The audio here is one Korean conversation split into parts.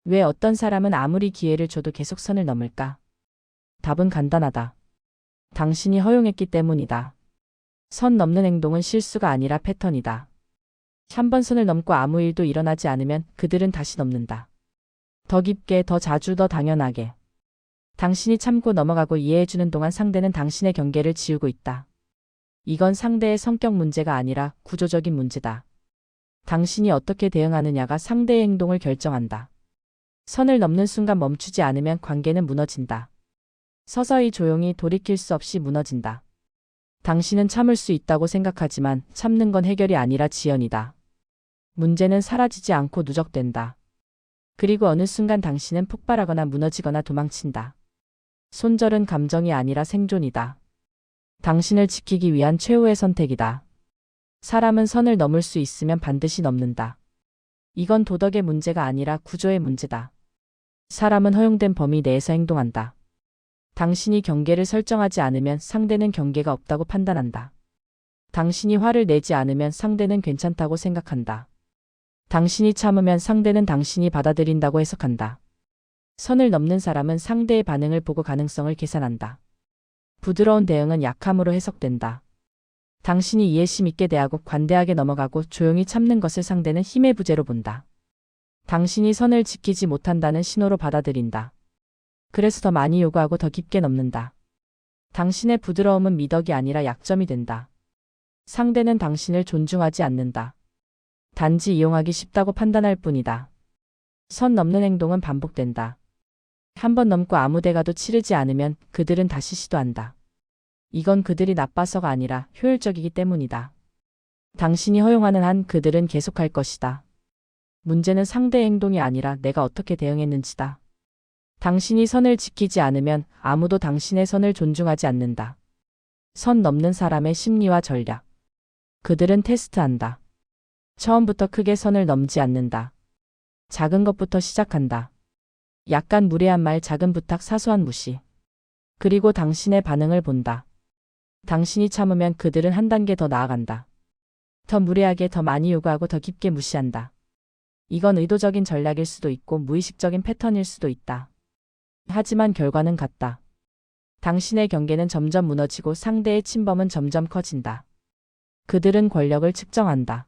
왜 어떤 사람은 아무리 기회를 줘도 계속 선을 넘을까? 답은 간단하다. 당신이 허용했기 때문이다. 선 넘는 행동은 실수가 아니라 패턴이다. 한 번 선을 넘고 아무 일도 일어나지 않으면 그들은 다시 넘는다. 더 깊게, 더 자주, 더 당연하게. 당신이 참고 넘어가고 이해해주는 동안 상대는 당신의 경계를 지우고 있다. 이건 상대의 성격 문제가 아니라 구조적인 문제다. 당신이 어떻게 대응하느냐가 상대의 행동을 결정한다. 선을 넘는 순간 멈추지 않으면 관계는 무너진다. 서서히 조용히 돌이킬 수 없이 무너진다. 당신은 참을 수 있다고 생각하지만 참는 건 해결이 아니라 지연이다. 문제는 사라지지 않고 누적된다. 그리고 어느 순간 당신은 폭발하거나 무너지거나 도망친다. 손절은 감정이 아니라 생존이다. 당신을 지키기 위한 최후의 선택이다. 사람은 선을 넘을 수 있으면 반드시 넘는다. 이건 도덕의 문제가 아니라 구조의 문제다. 사람은 허용된 범위 내에서 행동한다. 당신이 경계를 설정하지 않으면 상대는 경계가 없다고 판단한다. 당신이 화를 내지 않으면 상대는 괜찮다고 생각한다. 당신이 참으면 상대는 당신이 받아들인다고 해석한다. 선을 넘는 사람은 상대의 반응을 보고 가능성을 계산한다. 부드러운 대응은 약함으로 해석된다. 당신이 이해심 있게 대하고 관대하게 넘어가고 조용히 참는 것을 상대는 힘의 부재로 본다. 당신이 선을 지키지 못한다는 신호로 받아들인다. 그래서 더 많이 요구하고 더 깊게 넘는다. 당신의 부드러움은 미덕이 아니라 약점이 된다. 상대는 당신을 존중하지 않는다. 단지 이용하기 쉽다고 판단할 뿐이다. 선 넘는 행동은 반복된다. 한 번 넘고 아무 대가도 치르지 않으면 그들은 다시 시도한다. 이건 그들이 나빠서가 아니라 효율적이기 때문이다. 당신이 허용하는 한 그들은 계속할 것이다. 문제는 상대의 행동이 아니라 내가 어떻게 대응했는지다. 당신이 선을 지키지 않으면 아무도 당신의 선을 존중하지 않는다. 선 넘는 사람의 심리와 전략. 그들은 테스트한다. 처음부터 크게 선을 넘지 않는다. 작은 것부터 시작한다. 약간 무례한 말, 작은 부탁, 사소한 무시. 그리고 당신의 반응을 본다. 당신이 참으면 그들은 한 단계 더 나아간다. 더 무례하게, 더 많이 요구하고 더 깊게 무시한다. 이건 의도적인 전략일 수도 있고 무의식적인 패턴일 수도 있다. 하지만 결과는 같다. 당신의 경계는 점점 무너지고 상대의 침범은 점점 커진다. 그들은 권력을 측정한다.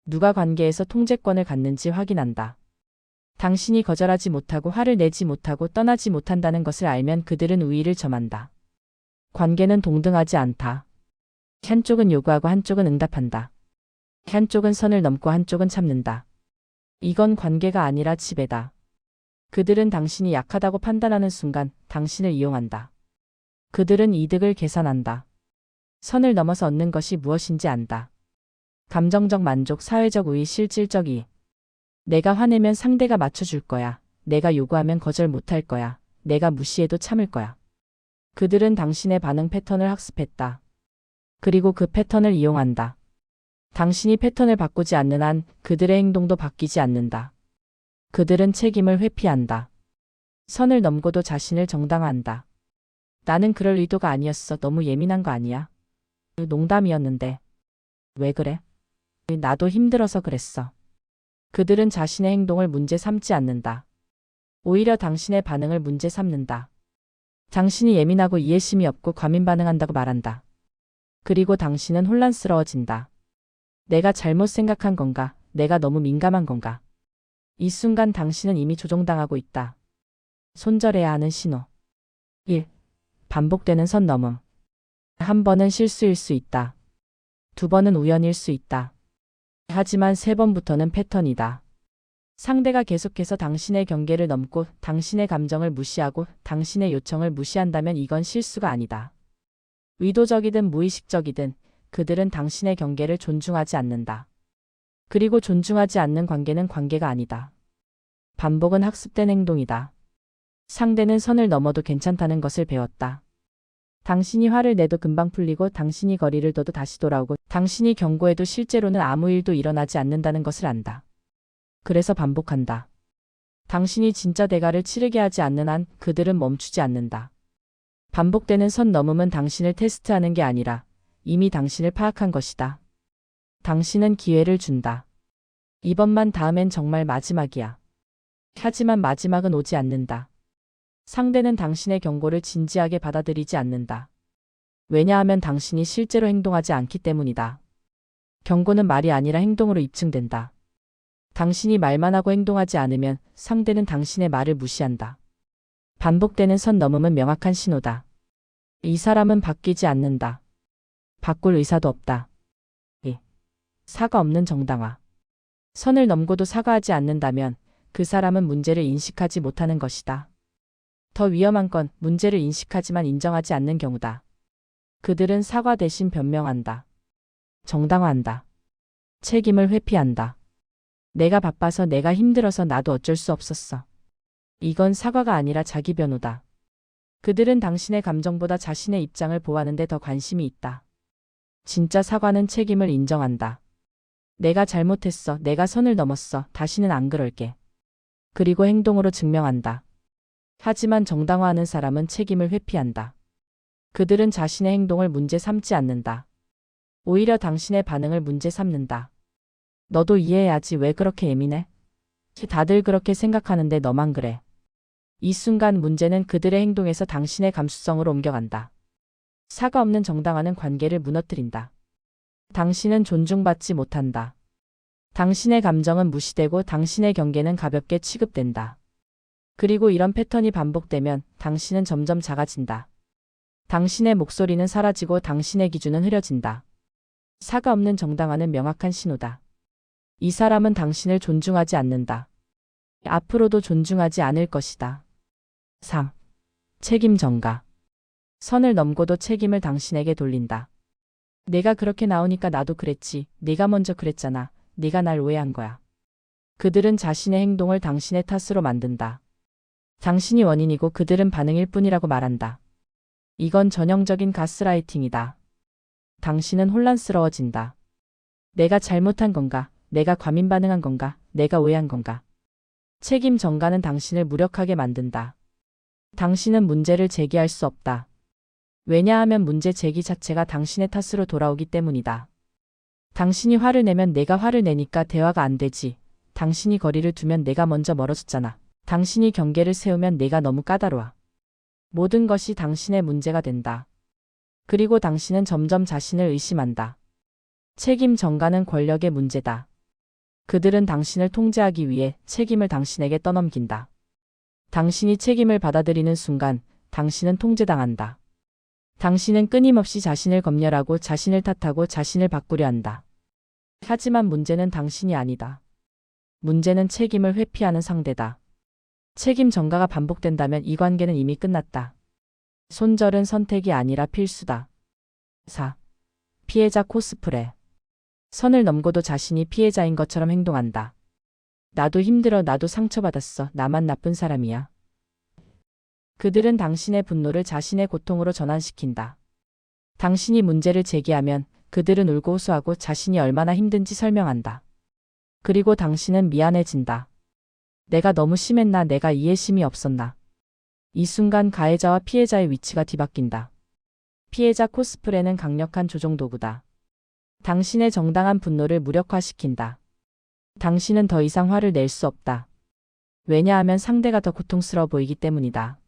누가 관계에서 통제권을 갖는지 확인한다. 당신이 거절하지 못하고 화를 내지 못하고 떠나지 못한다는 것을 알면 그들은 우위를 점한다. 관계는 동등하지 않다. 한쪽은 요구하고 한쪽은 응답한다. 한쪽은 선을 넘고 한쪽은 참는다. 이건 관계가 아니라 지배다. 그들은 당신이 약하다고 판단하는 순간 당신을 이용한다. 그들은 이득을 계산한다. 선을 넘어서 얻는 것이 무엇인지 안다. 감정적 만족, 사회적 우위, 실질적 이익. 내가 화내면 상대가 맞춰줄 거야. 내가 요구하면 거절 못할 거야. 내가 무시해도 참을 거야. 그들은 당신의 반응 패턴을 학습했다. 그리고 그 패턴을 이용한다. 당신이 패턴을 바꾸지 않는 한 그들의 행동도 바뀌지 않는다. 그들은 책임을 회피한다. 선을 넘고도 자신을 정당화한다. 나는 그럴 의도가 아니었어. 너무 예민한 거 아니야? 농담이었는데. 왜 그래? 나도 힘들어서 그랬어. 그들은 자신의 행동을 문제 삼지 않는다. 오히려 당신의 반응을 문제 삼는다. 당신이 예민하고 이해심이 없고 과민 반응한다고 말한다. 그리고 당신은 혼란스러워진다. 내가 잘못 생각한 건가? 내가 너무 민감한 건가? 이 순간 당신은 이미 조종당하고 있다. 손절해야 하는 신호. 1. 반복되는 선 넘음. 한 번은 실수일 수 있다. 두 번은 우연일 수 있다. 하지만 세 번부터는 패턴이다. 상대가 계속해서 당신의 경계를 넘고 당신의 감정을 무시하고 당신의 요청을 무시한다면 이건 실수가 아니다. 의도적이든 무의식적이든 그들은 당신의 경계를 존중하지 않는다. 그리고 존중하지 않는 관계는 관계가 아니다. 반복은 학습된 행동이다. 상대는 선을 넘어도 괜찮다는 것을 배웠다. 당신이 화를 내도 금방 풀리고 당신이 거리를 둬도 다시 돌아오고 당신이 경고해도 실제로는 아무 일도 일어나지 않는다는 것을 안다. 그래서 반복한다. 당신이 진짜 대가를 치르게 하지 않는 한 그들은 멈추지 않는다. 반복되는 선 넘음은 당신을 테스트하는 게 아니라 이미 당신을 파악한 것이다. 당신은 기회를 준다. 이번만 다음엔 정말 마지막이야. 하지만 마지막은 오지 않는다. 상대는 당신의 경고를 진지하게 받아들이지 않는다. 왜냐하면 당신이 실제로 행동하지 않기 때문이다. 경고는 말이 아니라 행동으로 입증된다. 당신이 말만 하고 행동하지 않으면 상대는 당신의 말을 무시한다. 반복되는 선 넘음은 명확한 신호다. 이 사람은 바뀌지 않는다. 바꿀 의사도 없다. 2. 사과 없는 정당화. 선을 넘고도 사과하지 않는다면 그 사람은 문제를 인식하지 못하는 것이다. 더 위험한 건 문제를 인식하지만 인정하지 않는 경우다. 그들은 사과 대신 변명한다. 정당화한다. 책임을 회피한다. 내가 바빠서, 내가 힘들어서, 나도 어쩔 수 없었어. 이건 사과가 아니라 자기 변호다. 그들은 당신의 감정보다 자신의 입장을 보호하는 데 더 관심이 있다. 진짜 사과는 책임을 인정한다. 내가 잘못했어. 내가 선을 넘었어. 다시는 안 그럴게. 그리고 행동으로 증명한다. 하지만 정당화하는 사람은 책임을 회피한다. 그들은 자신의 행동을 문제 삼지 않는다. 오히려 당신의 반응을 문제 삼는다. 너도 이해해야지. 왜 그렇게 예민해? 다들 그렇게 생각하는데 너만 그래. 이 순간 문제는 그들의 행동에서 당신의 감수성으로 옮겨간다. 사과 없는 정당화는 관계를 무너뜨린다. 당신은 존중받지 못한다. 당신의 감정은 무시되고 당신의 경계는 가볍게 취급된다. 그리고 이런 패턴이 반복되면 당신은 점점 작아진다. 당신의 목소리는 사라지고 당신의 기준은 흐려진다. 사과 없는 정당화는 명확한 신호다. 이 사람은 당신을 존중하지 않는다. 앞으로도 존중하지 않을 것이다. 3. 책임 전가. 선을 넘고도 책임을 당신에게 돌린다. 내가 그렇게 나오니까 나도 그랬지. 네가 먼저 그랬잖아. 네가 날 오해한 거야. 그들은 자신의 행동을 당신의 탓으로 만든다. 당신이 원인이고 그들은 반응일 뿐이라고 말한다. 이건 전형적인 가스라이팅이다. 당신은 혼란스러워진다. 내가 잘못한 건가? 내가 과민 반응한 건가? 내가 오해한 건가? 책임 전가는 당신을 무력하게 만든다. 당신은 문제를 제기할 수 없다. 왜냐하면 문제 제기 자체가 당신의 탓으로 돌아오기 때문이다. 당신이 화를 내면 내가 화를 내니까 대화가 안 되지. 당신이 거리를 두면 내가 먼저 멀어졌잖아. 당신이 경계를 세우면 내가 너무 까다로워. 모든 것이 당신의 문제가 된다. 그리고 당신은 점점 자신을 의심한다. 책임 전가는 권력의 문제다. 그들은 당신을 통제하기 위해 책임을 당신에게 떠넘긴다. 당신이 책임을 받아들이는 순간 당신은 통제당한다. 당신은 끊임없이 자신을 검열하고 자신을 탓하고 자신을 바꾸려 한다. 하지만 문제는 당신이 아니다. 문제는 책임을 회피하는 상대다. 책임 전가가 반복된다면 이 관계는 이미 끝났다. 손절은 선택이 아니라 필수다. 4. 피해자 코스프레. 선을 넘고도 자신이 피해자인 것처럼 행동한다. 나도 힘들어. 나도 상처받았어. 나만 나쁜 사람이야. 그들은 당신의 분노를 자신의 고통으로 전환시킨다. 당신이 문제를 제기하면 그들은 울고 호소하고 자신이 얼마나 힘든지 설명한다. 그리고 당신은 미안해진다. 내가 너무 심했나? 내가 이해심이 없었나? 이 순간 가해자와 피해자의 위치가 뒤바뀐다. 피해자 코스프레는 강력한 조종 도구다. 당신의 정당한 분노를 무력화시킨다. 당신은 더 이상 화를 낼 수 없다. 왜냐하면 상대가 더 고통스러워 보이기 때문이다.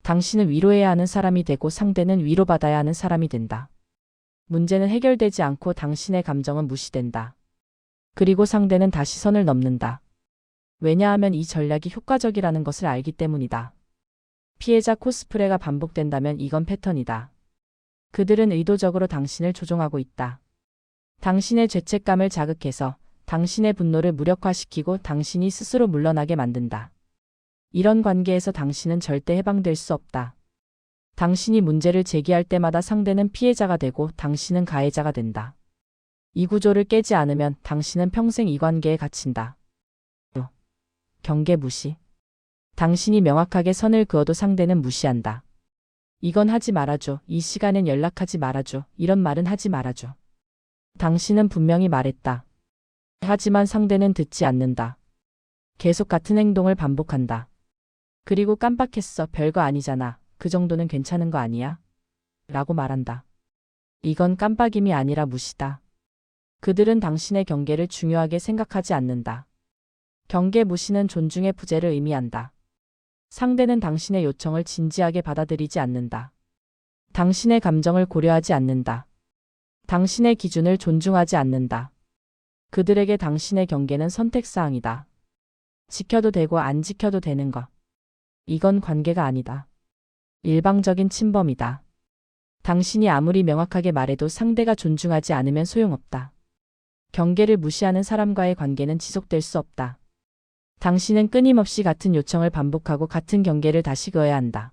당신은 위로해야 하는 사람이 되고 상대는 위로받아야 하는 사람이 된다. 문제는 해결되지 않고 당신의 감정은 무시된다. 그리고 상대는 다시 선을 넘는다. 왜냐하면 이 전략이 효과적이라는 것을 알기 때문이다. 피해자 코스프레가 반복된다면 이건 패턴이다. 그들은 의도적으로 당신을 조종하고 있다. 당신의 죄책감을 자극해서 당신의 분노를 무력화시키고 당신이 스스로 물러나게 만든다. 이런 관계에서 당신은 절대 해방될 수 없다. 당신이 문제를 제기할 때마다 상대는 피해자가 되고 당신은 가해자가 된다. 이 구조를 깨지 않으면 당신은 평생 이 관계에 갇힌다. 경계 무시. 당신이 명확하게 선을 그어도 상대는 무시한다. 이건 하지 말아줘. 이 시간엔 연락하지 말아줘. 이런 말은 하지 말아줘. 당신은 분명히 말했다. 하지만 상대는 듣지 않는다. 계속 같은 행동을 반복한다. 그리고 깜빡했어. 별거 아니잖아. 그 정도는 괜찮은 거 아니야? 라고 말한다. 이건 깜빡임이 아니라 무시다. 그들은 당신의 경계를 중요하게 생각하지 않는다. 경계 무시는 존중의 부재를 의미한다. 상대는 당신의 요청을 진지하게 받아들이지 않는다. 당신의 감정을 고려하지 않는다. 당신의 기준을 존중하지 않는다. 그들에게 당신의 경계는 선택사항이다. 지켜도 되고 안 지켜도 되는 것. 이건 관계가 아니다. 일방적인 침범이다. 당신이 아무리 명확하게 말해도 상대가 존중하지 않으면 소용없다. 경계를 무시하는 사람과의 관계는 지속될 수 없다. 당신은 끊임없이 같은 요청을 반복하고 같은 경계를 다시 그어야 한다.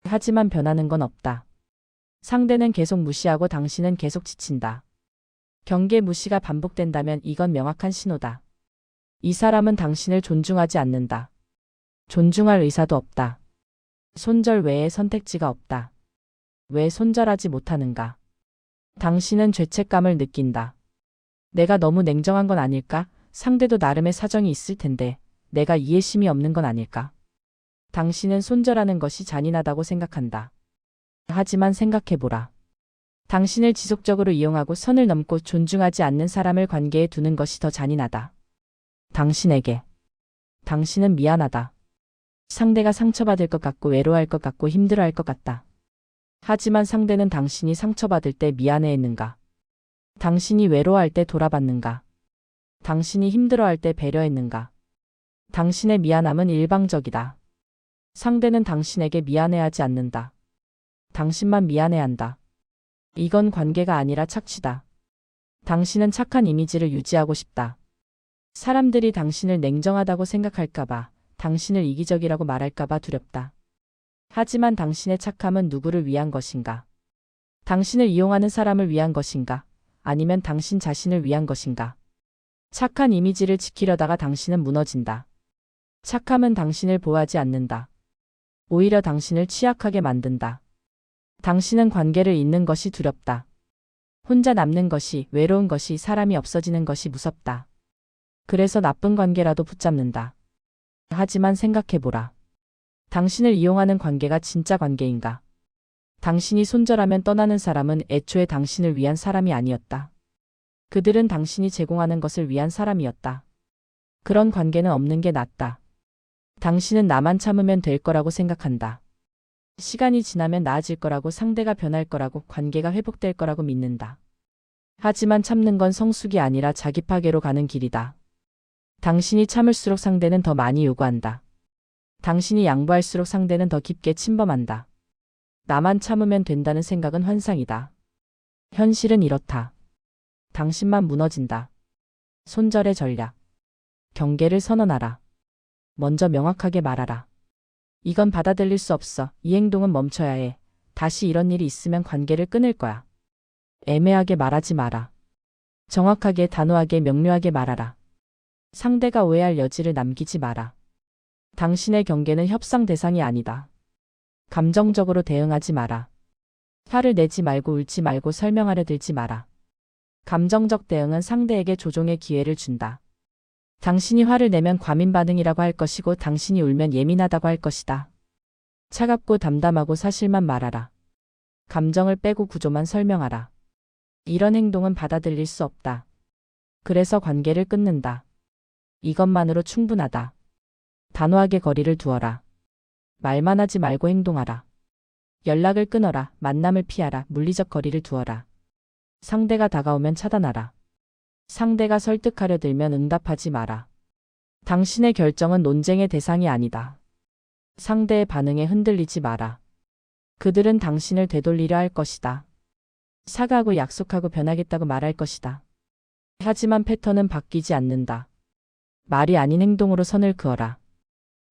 하지만 변하는 건 없다. 상대는 계속 무시하고 당신은 계속 지친다. 경계 무시가 반복된다면 이건 명확한 신호다. 이 사람은 당신을 존중하지 않는다. 존중할 의사도 없다. 손절 외에 선택지가 없다. 왜 손절하지 못하는가? 당신은 죄책감을 느낀다. 내가 너무 냉정한 건 아닐까? 상대도 나름의 사정이 있을 텐데 내가 이해심이 없는 건 아닐까? 당신은 손절하는 것이 잔인하다고 생각한다. 하지만 생각해보라. 당신을 지속적으로 이용하고 선을 넘고 존중하지 않는 사람을 관계에 두는 것이 더 잔인하다. 당신에게. 당신은 미안하다. 상대가 상처받을 것 같고 외로워할 것 같고 힘들어할 것 같다. 하지만 상대는 당신이 상처받을 때 미안해했는가? 당신이 외로워할 때 돌아봤는가? 당신이 힘들어할 때 배려했는가? 당신의 미안함은 일방적이다. 상대는 당신에게 미안해하지 않는다. 당신만 미안해한다. 이건 관계가 아니라 착취다. 당신은 착한 이미지를 유지하고 싶다. 사람들이 당신을 냉정하다고 생각할까봐, 당신을 이기적이라고 말할까봐 두렵다. 하지만 당신의 착함은 누구를 위한 것인가? 당신을 이용하는 사람을 위한 것인가? 아니면 당신 자신을 위한 것인가? 착한 이미지를 지키려다가 당신은 무너진다. 착함은 당신을 보호하지 않는다. 오히려 당신을 취약하게 만든다. 당신은 관계를 잇는 것이 두렵다. 혼자 남는 것이, 외로운 것이, 사람이 없어지는 것이 무섭다. 그래서 나쁜 관계라도 붙잡는다. 하지만 생각해보라. 당신을 이용하는 관계가 진짜 관계인가? 당신이 손절하면 떠나는 사람은 애초에 당신을 위한 사람이 아니었다. 그들은 당신이 제공하는 것을 위한 사람이었다. 그런 관계는 없는 게 낫다. 당신은 나만 참으면 될 거라고 생각한다. 시간이 지나면 나아질 거라고, 상대가 변할 거라고, 관계가 회복될 거라고 믿는다. 하지만 참는 건 성숙이 아니라 자기 파괴로 가는 길이다. 당신이 참을수록 상대는 더 많이 요구한다. 당신이 양보할수록 상대는 더 깊게 침범한다. 나만 참으면 된다는 생각은 환상이다. 현실은 이렇다. 당신만 무너진다. 손절의 전략. 경계를 선언하라. 먼저 명확하게 말하라. 이건 받아들일 수 없어. 이 행동은 멈춰야 해. 다시 이런 일이 있으면 관계를 끊을 거야. 애매하게 말하지 마라. 정확하게, 단호하게, 명료하게 말하라. 상대가 오해할 여지를 남기지 마라. 당신의 경계는 협상 대상이 아니다. 감정적으로 대응하지 마라. 화를 내지 말고 울지 말고 설명하려 들지 마라. 감정적 대응은 상대에게 조종의 기회를 준다. 당신이 화를 내면 과민 반응이라고 할 것이고 당신이 울면 예민하다고 할 것이다. 차갑고 담담하고 사실만 말하라. 감정을 빼고 구조만 설명하라. 이런 행동은 받아들일 수 없다. 그래서 관계를 끊는다. 이것만으로 충분하다. 단호하게 거리를 두어라. 말만 하지 말고 행동하라. 연락을 끊어라. 만남을 피하라. 물리적 거리를 두어라. 상대가 다가오면 차단하라. 상대가 설득하려 들면 응답하지 마라. 당신의 결정은 논쟁의 대상이 아니다. 상대의 반응에 흔들리지 마라. 그들은 당신을 되돌리려 할 것이다. 사과하고 약속하고 변하겠다고 말할 것이다. 하지만 패턴은 바뀌지 않는다. 말이 아닌 행동으로 선을 그어라.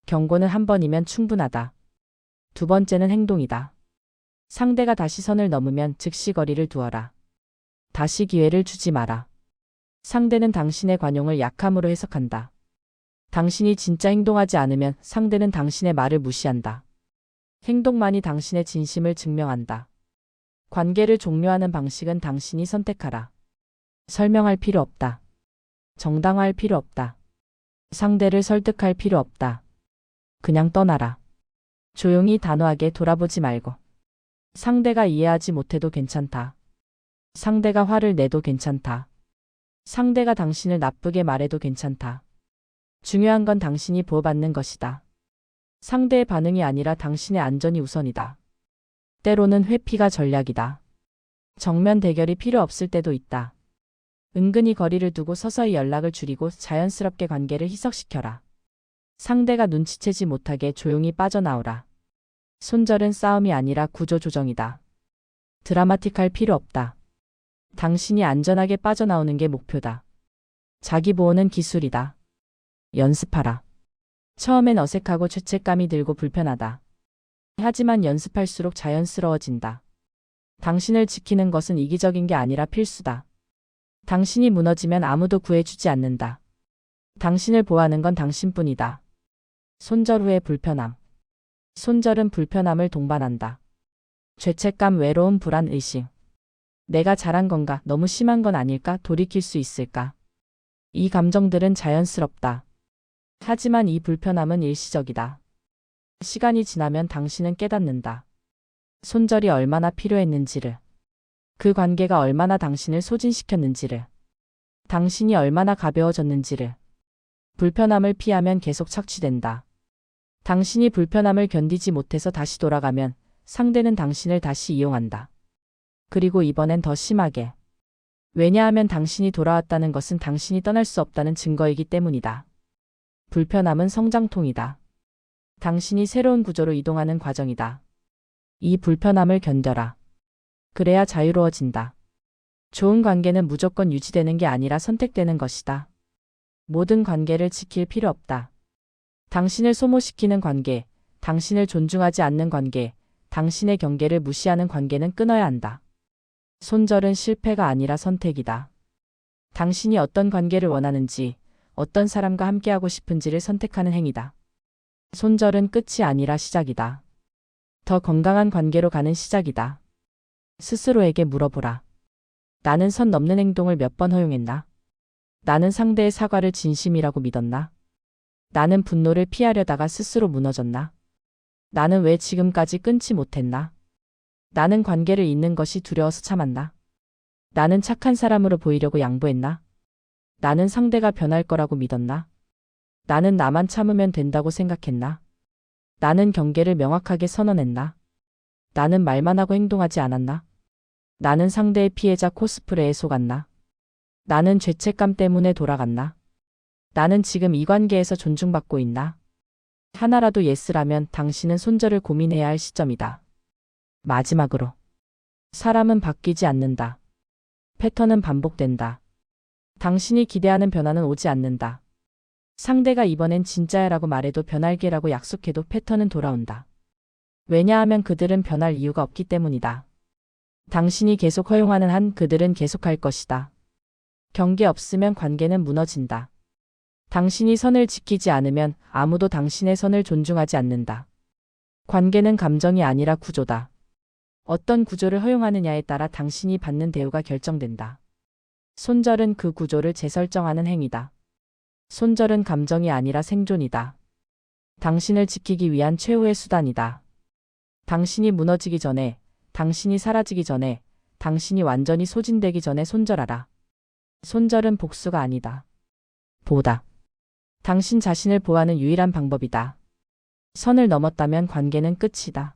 경고는 한 번이면 충분하다. 두 번째는 행동이다. 상대가 다시 선을 넘으면 즉시 거리를 두어라. 다시 기회를 주지 마라. 상대는 당신의 관용을 약함으로 해석한다. 당신이 진짜 행동하지 않으면 상대는 당신의 말을 무시한다. 행동만이 당신의 진심을 증명한다. 관계를 종료하는 방식은 당신이 선택하라. 설명할 필요 없다. 정당화할 필요 없다. 상대를 설득할 필요 없다. 그냥 떠나라. 조용히 단호하게 돌아보지 말고. 상대가 이해하지 못해도 괜찮다. 상대가 화를 내도 괜찮다. 상대가 당신을 나쁘게 말해도 괜찮다. 중요한 건 당신이 보호받는 것이다. 상대의 반응이 아니라 당신의 안전이 우선이다. 때로는 회피가 전략이다. 정면 대결이 필요 없을 때도 있다. 은근히 거리를 두고 서서히 연락을 줄이고 자연스럽게 관계를 희석시켜라. 상대가 눈치채지 못하게 조용히 빠져나오라. 손절은 싸움이 아니라 구조조정이다. 드라마틱할 필요 없다. 당신이 안전하게 빠져나오는 게 목표다. 자기 보호는 기술이다. 연습하라. 처음엔 어색하고 죄책감이 들고 불편하다. 하지만 연습할수록 자연스러워진다. 당신을 지키는 것은 이기적인 게 아니라 필수다. 당신이 무너지면 아무도 구해주지 않는다. 당신을 보호하는 건 당신뿐이다. 손절 후의 불편함. 손절은 불편함을 동반한다. 죄책감, 외로움, 불안, 의심. 내가 잘한 건가? 너무 심한 건 아닐까? 돌이킬 수 있을까? 이 감정들은 자연스럽다. 하지만 이 불편함은 일시적이다. 시간이 지나면 당신은 깨닫는다. 손절이 얼마나 필요했는지를. 그 관계가 얼마나 당신을 소진시켰는지를. 당신이 얼마나 가벼워졌는지를. 불편함을 피하면 계속 착취된다. 당신이 불편함을 견디지 못해서 다시 돌아가면 상대는 당신을 다시 이용한다. 그리고 이번엔 더 심하게. 왜냐하면 당신이 돌아왔다는 것은 당신이 떠날 수 없다는 증거이기 때문이다. 불편함은 성장통이다. 당신이 새로운 구조로 이동하는 과정이다. 이 불편함을 견뎌라. 그래야 자유로워진다. 좋은 관계는 무조건 유지되는 게 아니라 선택되는 것이다. 모든 관계를 지킬 필요 없다. 당신을 소모시키는 관계, 당신을 존중하지 않는 관계, 당신의 경계를 무시하는 관계는 끊어야 한다. 손절은 실패가 아니라 선택이다. 당신이 어떤 관계를 원하는지, 어떤 사람과 함께하고 싶은지를 선택하는 행위다. 손절은 끝이 아니라 시작이다. 더 건강한 관계로 가는 시작이다. 스스로에게 물어보라. 나는 선 넘는 행동을 몇 번 허용했나? 나는 상대의 사과를 진심이라고 믿었나? 나는 분노를 피하려다가 스스로 무너졌나? 나는 왜 지금까지 끊지 못했나? 나는 관계를 잇는 것이 두려워서 참았나? 나는 착한 사람으로 보이려고 양보했나? 나는 상대가 변할 거라고 믿었나? 나는 나만 참으면 된다고 생각했나? 나는 경계를 명확하게 선언했나? 나는 말만 하고 행동하지 않았나? 나는 상대의 피해자 코스프레에 속았나? 나는 죄책감 때문에 돌아갔나? 나는 지금 이 관계에서 존중받고 있나? 하나라도 예스라면 당신은 손절을 고민해야 할 시점이다. 마지막으로. 사람은 바뀌지 않는다. 패턴은 반복된다. 당신이 기대하는 변화는 오지 않는다. 상대가 이번엔 진짜야라고 말해도 변할게라고 약속해도 패턴은 돌아온다. 왜냐하면 그들은 변할 이유가 없기 때문이다. 당신이 계속 허용하는 한 그들은 계속할 것이다. 경계 없으면 관계는 무너진다. 당신이 선을 지키지 않으면 아무도 당신의 선을 존중하지 않는다. 관계는 감정이 아니라 구조다. 어떤 구조를 허용하느냐에 따라 당신이 받는 대우가 결정된다. 손절은 그 구조를 재설정하는 행위다. 손절은 감정이 아니라 생존이다. 당신을 지키기 위한 최후의 수단이다. 당신이 무너지기 전에, 당신이 사라지기 전에, 당신이 완전히 소진되기 전에 손절하라. 손절은 복수가 아니다. 보다. 당신 자신을 보호하는 유일한 방법이다. 선을 넘었다면 관계는 끝이다.